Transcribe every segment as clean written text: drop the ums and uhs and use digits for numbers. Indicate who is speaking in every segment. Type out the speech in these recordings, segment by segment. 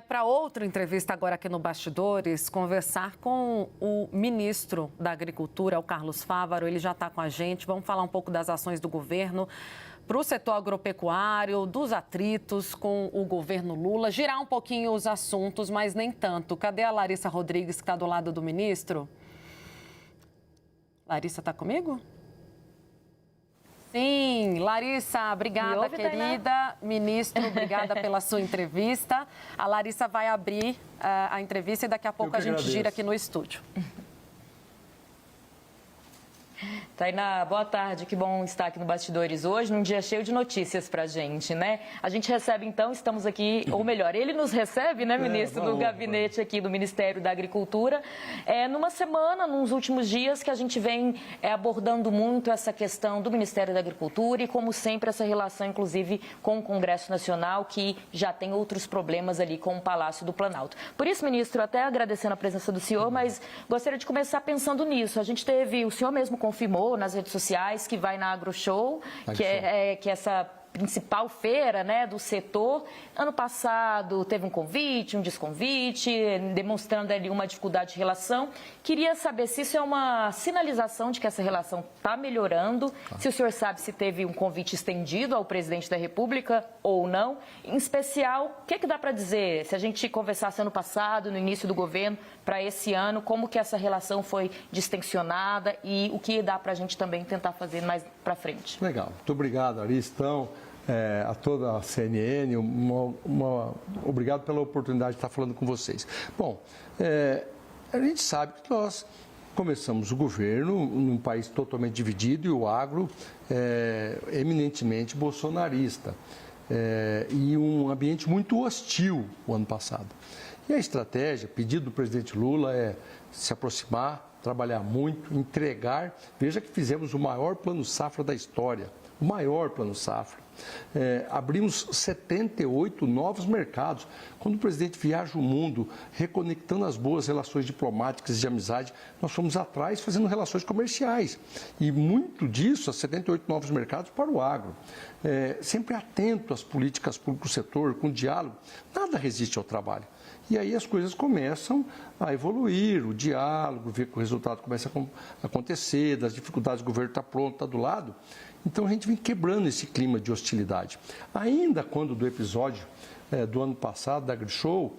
Speaker 1: para outra entrevista agora aqui no Bastidores, conversar com o ministro da Agricultura, o Carlos Fávaro. Ele já está com a gente. Vamos falar um pouco das ações do governo para o setor agropecuário, dos atritos com o governo Lula, girar um pouquinho os assuntos, mas nem tanto. Cadê a Larissa Rodrigues, que está do lado do ministro? Larissa, está comigo? Sim, Larissa, obrigada,
Speaker 2: ouve,
Speaker 1: querida.
Speaker 2: Tainá?
Speaker 1: Ministro, obrigada pela sua entrevista. A Larissa vai abrir a entrevista e daqui a pouco a gente gira aqui no estúdio.
Speaker 2: Tainá, boa tarde, que bom estar aqui no Bastidores hoje, num dia cheio de notícias pra gente, né? A gente recebe então, estamos aqui, ou melhor, ele nos recebe, né, ministro do gabinete aqui do Ministério da Agricultura, numa semana, nos últimos dias, que a gente vem abordando muito essa questão do Ministério da Agricultura e, como sempre, essa relação, inclusive, com o Congresso Nacional, que já tem outros problemas ali com o Palácio do Planalto. Por isso, ministro, até agradecendo a presença do senhor, mas gostaria de começar pensando nisso. A gente teve, o senhor mesmo confirmou nas redes sociais que vai na AgroShow, que é essa principal feira, né, do setor. Ano passado teve um convite, um desconvite, demonstrando ali uma dificuldade de relação. Queria saber se isso é uma sinalização de que essa relação está melhorando, se o senhor sabe se teve um convite estendido ao presidente da República ou não. Em especial, o que dá para dizer, se a gente conversasse ano passado, no início do governo, para esse ano, como que essa relação foi distensionada e o que dá para a gente também tentar fazer mais para frente.
Speaker 3: Legal, muito obrigado, Larissa. Então, a toda a CNN, obrigado pela oportunidade de estar falando com vocês. Bom, a gente sabe que nós começamos o governo num país totalmente dividido e o agro eminentemente bolsonarista. E um ambiente muito hostil o ano passado. E a estratégia, pedido do presidente Lula, é se aproximar, trabalhar muito, entregar. Veja que fizemos o maior plano safra da história, o maior plano safra. Abrimos 78 novos mercados. Quando o presidente viaja o mundo, reconectando as boas relações diplomáticas e de amizade, nós fomos atrás fazendo relações comerciais. E muito disso, 78 novos mercados para o agro. Sempre atento às políticas públicas do setor, com diálogo. Nada resiste ao trabalho. E aí as coisas começam a evoluir, o diálogo, ver que o resultado começa a acontecer, das dificuldades, o governo está pronto, está do lado. Então a gente vem quebrando esse clima de hostilidade. Ainda quando do episódio do ano passado, da AgriShow,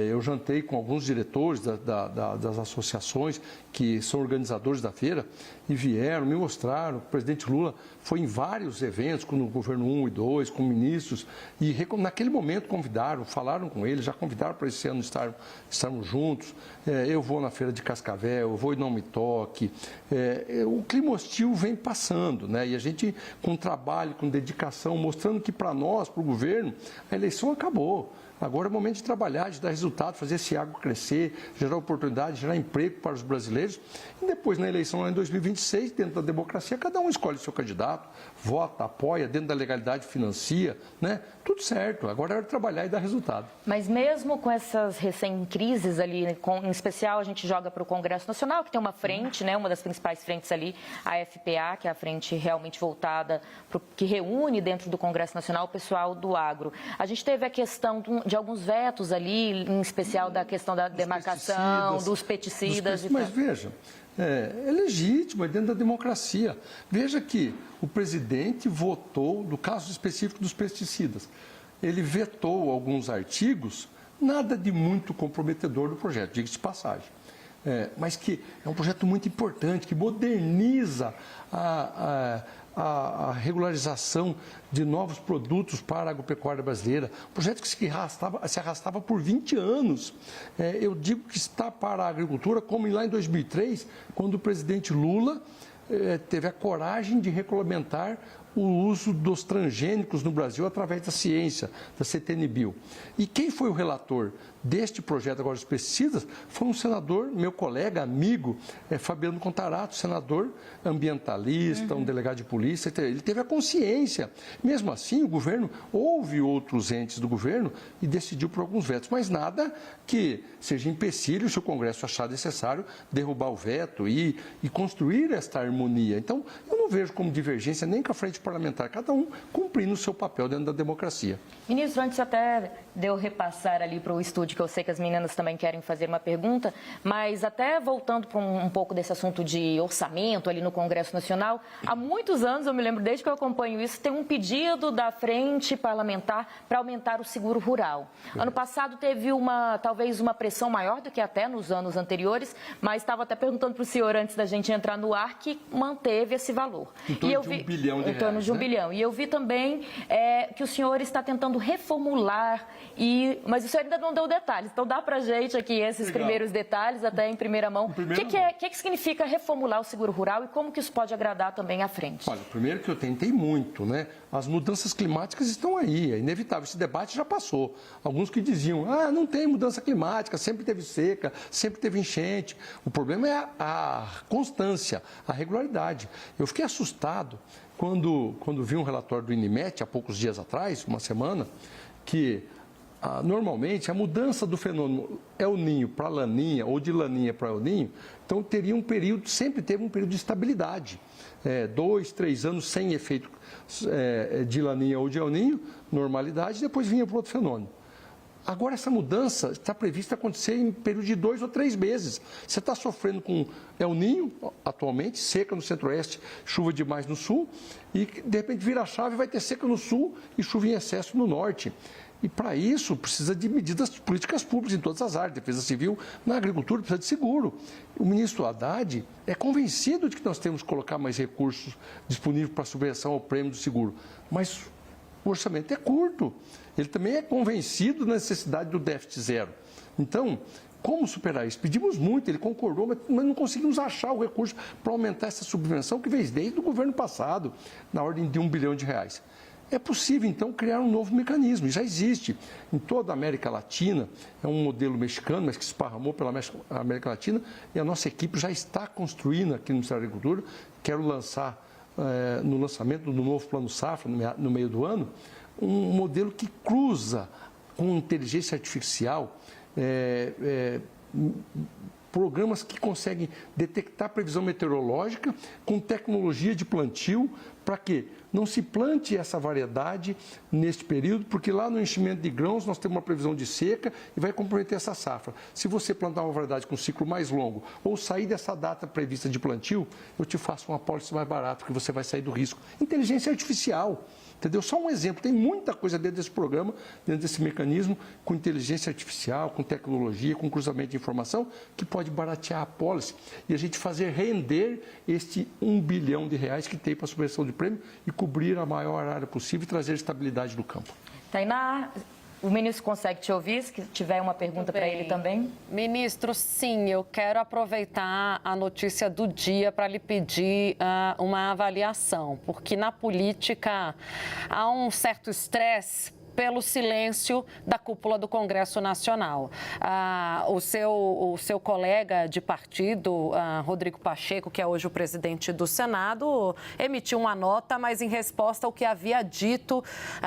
Speaker 3: eu jantei com alguns diretores das associações que são organizadores da feira e vieram, me mostraram. O presidente Lula foi em vários eventos, com o governo 1 e 2, com ministros, e naquele momento convidaram, falaram com ele, já convidaram para esse ano estarmos juntos. Eu vou na feira de Cascavel, eu vou e Não Me Toque. O clima hostil vem passando, né? E a gente, com trabalho, com dedicação, mostrando que para nós, para o governo, a eleição acabou. Agora é o momento de trabalhar, de dar resultado, fazer esse agro crescer, gerar oportunidade, gerar emprego para os brasileiros. E depois, na eleição lá em 2026, dentro da democracia, cada um escolhe o seu candidato, vota, apoia, dentro da legalidade, financia, né? Tudo certo. Agora é hora de trabalhar e dar resultado.
Speaker 2: Mas mesmo com essas recém-crises ali, em especial a gente joga para o Congresso Nacional, que tem uma frente, né? Uma das principais frentes ali, a FPA, que é a frente realmente voltada, que reúne dentro do Congresso Nacional o pessoal do agro. A gente teve a questão de alguns vetos ali, em especial da questão da demarcação, dos peticidas.
Speaker 3: Mas veja, é legítimo, é dentro da democracia. Veja que o presidente votou, no caso específico dos pesticidas, ele vetou alguns artigos, nada de muito comprometedor do projeto, diga-se de passagem. Mas que é um projeto muito importante, que moderniza a regularização de novos produtos para a agropecuária brasileira, projeto que se arrastava por 20 anos. Eu digo que está para a agricultura, como lá em 2003, quando o presidente Lula teve a coragem de regulamentar o uso dos transgênicos no Brasil através da ciência, da CTN-Bio. E quem foi o relator deste projeto agora dos pesticidas foi um senador, meu colega, amigo, Fabiano Contarato, senador ambientalista, um delegado de polícia. Ele teve a consciência. Mesmo assim, o governo, houve outros entes do governo e decidiu por alguns vetos, mas nada que seja empecilho se o Congresso achar necessário derrubar o veto e construir esta harmonia. Então, eu não não vejo como divergência nem com a frente parlamentar, cada um cumprindo o seu papel dentro da democracia.
Speaker 2: Ministro, antes até de eu repassar ali para o estúdio, que eu sei que as meninas também querem fazer uma pergunta, mas até voltando para um pouco desse assunto de orçamento ali no Congresso Nacional, há muitos anos, eu me lembro, desde que eu acompanho isso, tem um pedido da frente parlamentar para aumentar o seguro rural. Ano passado teve talvez uma pressão maior do que até nos anos anteriores, mas estava até perguntando para o senhor antes da gente entrar no ar que manteve esse valor.
Speaker 3: Em torno de R$1 bilhão.
Speaker 2: Em torno de R$1 bilhão. E eu vi também que o senhor está tentando reformular, mas o senhor ainda não deu detalhes. Então dá para a gente aqui esses primeiros detalhes, até em primeira mão. O que significa reformular o seguro rural e como que isso pode agradar também à frente?
Speaker 3: Olha, primeiro que eu tentei muito, né? As mudanças climáticas estão aí, é inevitável. Esse debate já passou. Alguns que diziam, não tem mudança climática, sempre teve seca, sempre teve enchente. O problema é a constância, a regularidade. Eu fiquei assustado quando vi um relatório do INMET, há poucos dias atrás, uma semana, que normalmente a mudança do fenômeno El Niño para Laninha ou de Laninha para El Niño, então teria sempre teve um período de estabilidade. 2, 3 anos sem efeito de Laninha ou de El Niño, normalidade, depois vinha para outro fenômeno. Agora, essa mudança está prevista acontecer em período de 2 ou 3 meses. Você está sofrendo com El Niño, atualmente, seca no centro-oeste, chuva demais no sul, e de repente vira a chave, vai ter seca no sul e chuva em excesso no norte. E para isso precisa de medidas políticas públicas em todas as áreas, defesa civil, na agricultura precisa de seguro. O ministro Haddad é convencido de que nós temos que colocar mais recursos disponíveis para a subvenção ao prêmio do seguro, mas o orçamento é curto. Ele também é convencido da necessidade do déficit zero. Então, como superar isso? Pedimos muito, ele concordou, mas não conseguimos achar o recurso para aumentar essa subvenção que veio desde o governo passado, na ordem de R$1 bilhão. É possível, então, criar um novo mecanismo, já existe em toda a América Latina, é um modelo mexicano, mas que se esparramou pela América Latina, e a nossa equipe já está construindo aqui no Ministério da Agricultura. Quero lançar, no lançamento do novo Plano Safra, no meio do ano, um modelo que cruza com inteligência artificial, programas que conseguem detectar previsão meteorológica com tecnologia de plantio, para que não se plante essa variedade neste período, porque lá no enchimento de grãos nós temos uma previsão de seca e vai comprometer essa safra. Se você plantar uma variedade com um ciclo mais longo ou sair dessa data prevista de plantio, eu te faço uma apólice mais barata, porque você vai sair do risco. Inteligência artificial. Entendeu? Só um exemplo, tem muita coisa dentro desse programa, dentro desse mecanismo, com inteligência artificial, com tecnologia, com cruzamento de informação, que pode baratear a apólice e a gente fazer render este R$1 bilhão que tem para a subvenção de prêmio e cobrir a maior área possível e trazer estabilidade no campo.
Speaker 2: Tainá, o ministro consegue te ouvir, se tiver uma pergunta para ele também?
Speaker 1: Ministro, sim, eu quero aproveitar a notícia do dia para lhe pedir uma avaliação, porque na política há um certo estresse pelo silêncio da cúpula do Congresso Nacional. O seu colega de partido, Rodrigo Pacheco, que é hoje o presidente do Senado, emitiu uma nota, mas em resposta ao que havia dito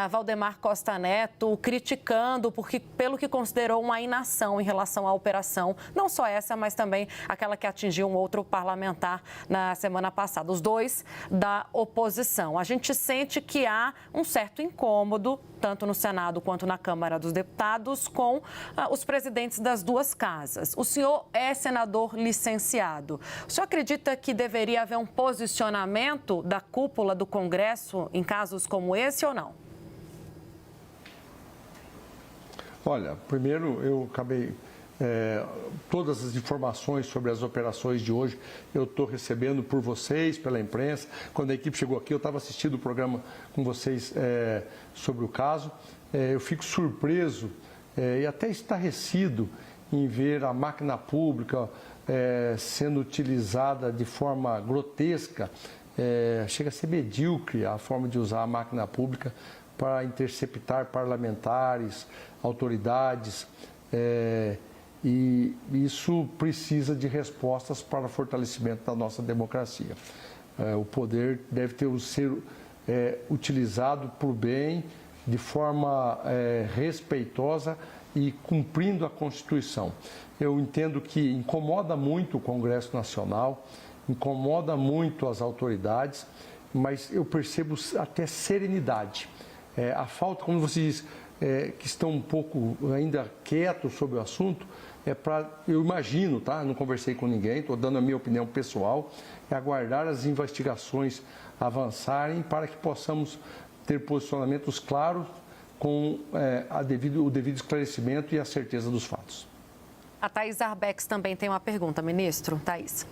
Speaker 1: Valdemar Costa Neto, criticando, pelo que considerou uma inação em relação à operação, não só essa, mas também aquela que atingiu um outro parlamentar na semana passada, os dois da oposição. A gente sente que há um certo incômodo, tanto no Senado quanto na Câmara dos Deputados, com os presidentes das duas casas. O senhor é senador licenciado. O senhor acredita que deveria haver um posicionamento da cúpula do Congresso em casos como esse ou não?
Speaker 3: Olha, primeiro eu acabei... todas as informações sobre as operações de hoje eu estou recebendo por vocês, pela imprensa. Quando a equipe chegou aqui, eu estava assistindo o programa com vocês sobre o caso. Eu fico surpreso e até estarrecido em ver a máquina pública sendo utilizada de forma grotesca. Chega a ser medíocre a forma de usar a máquina pública para interceptar parlamentares, autoridades. E isso precisa de respostas para o fortalecimento da nossa democracia. O poder deve ser utilizado por bem, de forma respeitosa e cumprindo a Constituição. Eu entendo que incomoda muito o Congresso Nacional incomoda muito as autoridades, mas eu percebo até serenidade. A falta, como você diz, que estão um pouco ainda quietos sobre o assunto, eu imagino, tá? Não conversei com ninguém, estou dando a minha opinião pessoal, é aguardar as investigações avançarem para que possamos ter posicionamentos claros com o devido esclarecimento e a certeza dos fatos.
Speaker 1: A Thaís Arbex também tem uma pergunta, ministro. Thaís.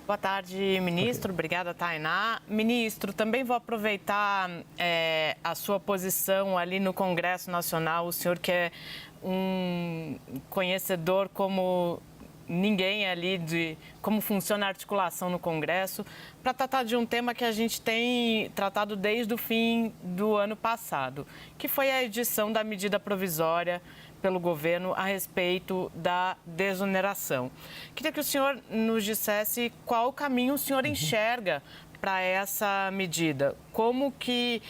Speaker 4: Boa tarde, ministro. Obrigada, Tainá. Ministro, também vou aproveitar a sua posição ali no Congresso Nacional. O senhor que é um conhecedor como ninguém ali de como funciona a articulação no Congresso, para tratar de um tema que a gente tem tratado desde o fim do ano passado, que foi a edição da medida provisória pelo governo a respeito da desoneração. Queria que o senhor nos dissesse qual caminho o senhor enxerga para essa medida. Como que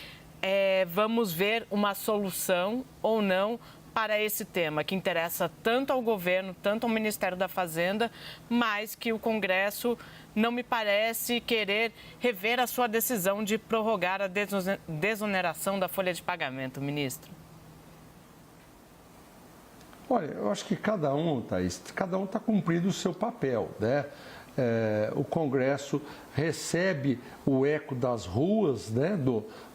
Speaker 4: vamos ver uma solução ou não para esse tema, que interessa tanto ao governo, tanto ao Ministério da Fazenda, mas que o Congresso não me parece querer rever a sua decisão de prorrogar a desoneração da folha de pagamento, ministro.
Speaker 3: Olha, eu acho que cada um, Thaís, cada um está cumprindo o seu papel, né? O Congresso recebe o eco das ruas, né?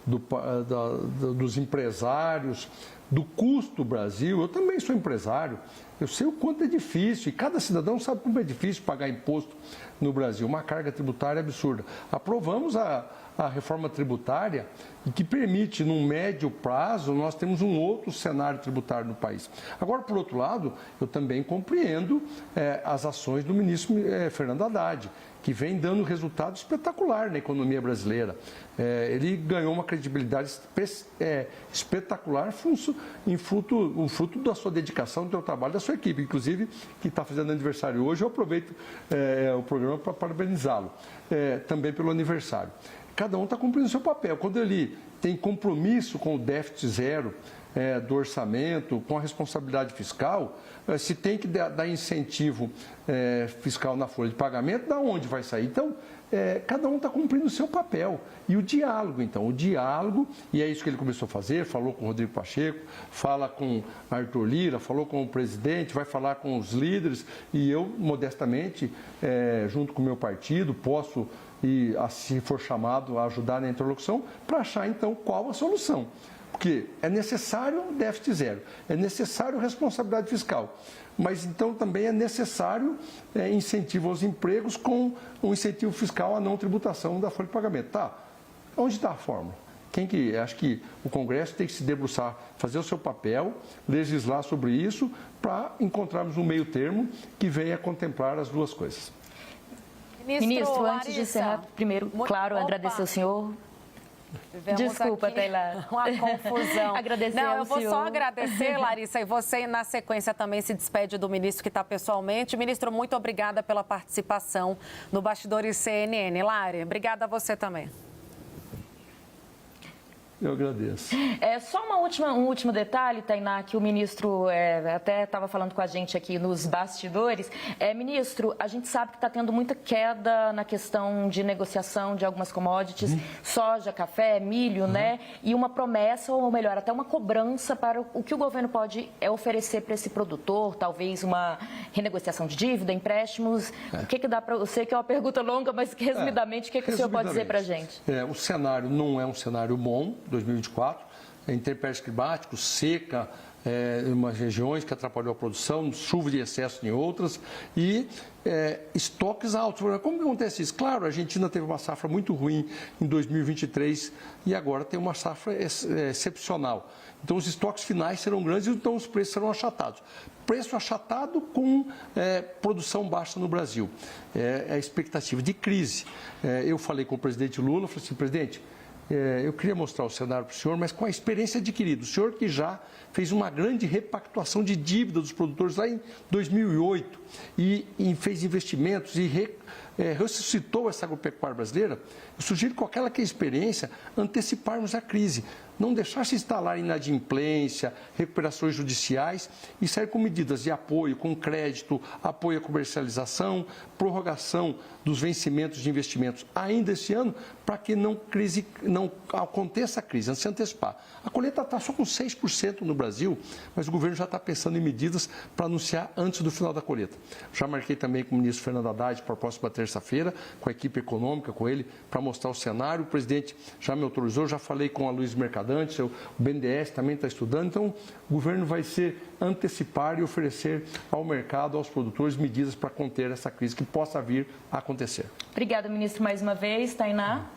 Speaker 3: Dos empresários, do custo do Brasil. Eu também sou empresário, eu sei o quanto é difícil, e cada cidadão sabe como é difícil pagar imposto no Brasil, uma carga tributária absurda. Aprovamos a reforma tributária, que permite, num médio prazo, nós temos um outro cenário tributário no país. Agora, por outro lado, eu também compreendo as ações do ministro Fernando Haddad, que vem dando resultado espetacular na economia brasileira. Ele ganhou uma credibilidade espetacular, fruto da sua dedicação, do seu trabalho, da sua equipe, inclusive, que está fazendo aniversário hoje. Eu aproveito o programa para parabenizá-lo, também pelo aniversário. Cada um está cumprindo o seu papel. Quando ele tem compromisso com o déficit zero do orçamento, com a responsabilidade fiscal, se tem que dar incentivo fiscal na folha de pagamento, da onde vai sair? Então, cada um está cumprindo o seu papel. E o diálogo, e é isso que ele começou a fazer, falou com o Rodrigo Pacheco, fala com Arthur Lira, falou com o presidente, vai falar com os líderes, e eu, modestamente, junto com o meu partido, posso, e se for chamado, a ajudar na interlocução, para achar, então, qual a solução. Porque é necessário déficit zero, é necessário responsabilidade fiscal, mas então também é necessário incentivo aos empregos com um incentivo fiscal à não tributação da folha de pagamento. Tá? Onde está a fórmula? Acho que o Congresso tem que se debruçar, fazer o seu papel, legislar sobre isso, para encontrarmos um meio termo que venha contemplar as duas coisas.
Speaker 2: Ministro, antes de encerrar, primeiro, claro, agradecer ao senhor. Desculpa, Taylor.
Speaker 1: Uma confusão.
Speaker 2: Agradecer ao
Speaker 1: eu vou
Speaker 2: senhor.
Speaker 1: só agradecer, Larissa, e você, na sequência, também se despede do ministro que está pessoalmente. Ministro, muito obrigada pela participação no Bastidores CNN. Lari, obrigada a você também.
Speaker 3: Eu agradeço.
Speaker 2: Só um último detalhe, Tainá, que o ministro até estava falando com a gente aqui nos bastidores. Ministro, a gente sabe que está tendo muita queda na questão de negociação de algumas commodities, soja, café, milho, né? E uma promessa, ou melhor, até uma cobrança para o que o governo pode oferecer para esse produtor, talvez uma renegociação de dívida, empréstimos. O que dá para... Eu sei que é uma pergunta longa, mas resumidamente, o que o senhor pode dizer para a gente?
Speaker 3: O cenário não é um cenário bom, 2024, intempéries climáticos, seca em umas regiões que atrapalhou a produção, chuva de excesso em outras e estoques altos. Como que acontece isso? Claro, a Argentina teve uma safra muito ruim em 2023 e agora tem uma safra excepcional. Então, os estoques finais serão grandes e então os preços serão achatados. Preço achatado com produção baixa no Brasil. É a expectativa de crise. Eu falei com o presidente Lula, falei assim, presidente, eu queria mostrar o cenário para o senhor, mas com a experiência adquirida. O senhor que já fez uma grande repactuação de dívida dos produtores lá em 2008 e fez investimentos e ressuscitou essa agropecuária brasileira, eu sugiro com aquela que é a experiência anteciparmos a crise. não deixar se instalar inadimplência, recuperações judiciais e sair com medidas de apoio, com crédito, apoio à comercialização, prorrogação dos vencimentos de investimentos ainda esse ano, para que não aconteça a crise, se antecipar. A colheita está só com 6% no Brasil, mas o governo já está pensando em medidas para anunciar antes do final da colheita. Já marquei também com o ministro Fernando Haddad para a próxima terça-feira, com a equipe econômica, com ele, para mostrar o cenário. O presidente já me autorizou, já falei com a Luiz Mercadante, o BNDES também está estudando. Então, o governo vai antecipar e oferecer ao mercado, aos produtores, medidas para conter essa crise que possa vir a acontecer.
Speaker 2: Obrigada, ministro, mais uma vez. Tainá.